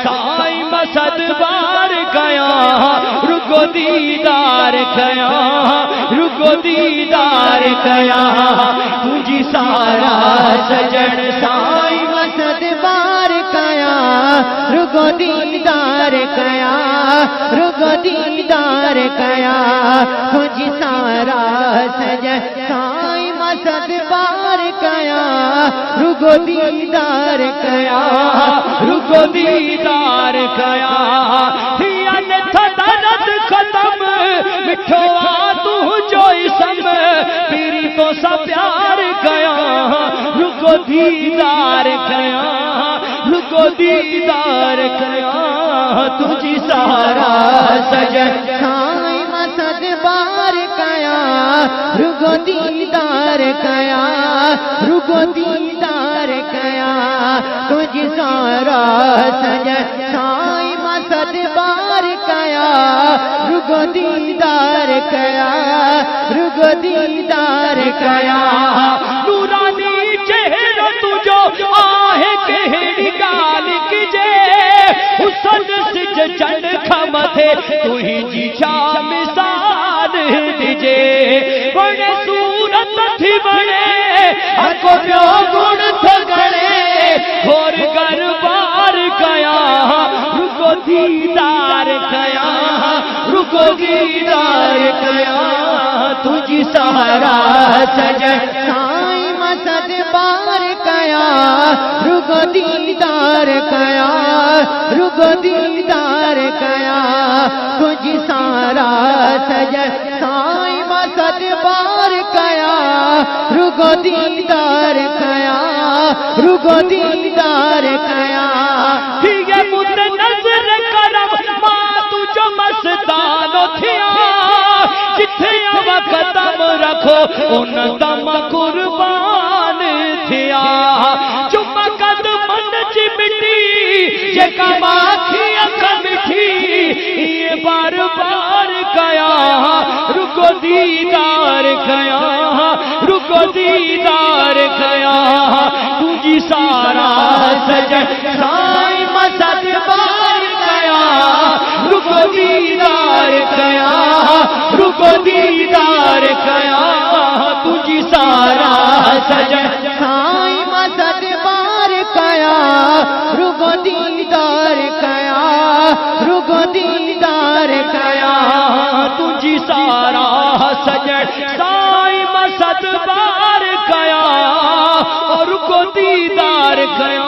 साईं मसद बार कया रुको दीदार कया रुको दीदार कया तुझी सारा सजन साईं मसद बार कया रुको दीदार कया रुको दीदार कया तुझी सारा सजन साईं मसद बार कया रुको दीदार कया रुको दीदार कया दर्द खत्म मिठो तू जो इसम पीरी तो सा प्यार कया रुको दीदार कया रुको दीदार कया तुझी सारा सजन साईं मसद बार कया रुको दीदार कया रुको दीदार कया तुझी सारा सजन साईं मसद बार कया रुको दीदार कया रुको दीदार कया नूरानी चेहरा तुझो आहे केड़ी गाल कीजे हुसन सिज चंद खमथे तुही जी छा मिसाल दीजे बड़े सूरत थी बड़े हको प्यो गुण थगड़े घोर गरबार कया रुको दीदार कया रुको दीदार कया तुझी सहारा सजन साईं मसद बार कया रुको दीदार कया रुको दीदार कया तुझी सारा सजन साईं मसद बार कया रुको दीदार कया रुको दीदार कया ठीक है मुझे नजर करम मां तुझो मस्तानो थिया जिथे कदम रखो उन दम कुर्बान थिया चुमा कदमन जी मिटी जेका माखी अख मिठी ये बार बार कया रुको दीदार कया रुको दीदार कया तुझी सारा सजन साईं मसद बार कया रुको दीदार कया रुको दीदार कया तुझी सारा सजन साईं मसद बार कया रुको दीदार कया रुको दीदार कया तुझी सारा सजन साईं मसद बार कया रुको दीदार कया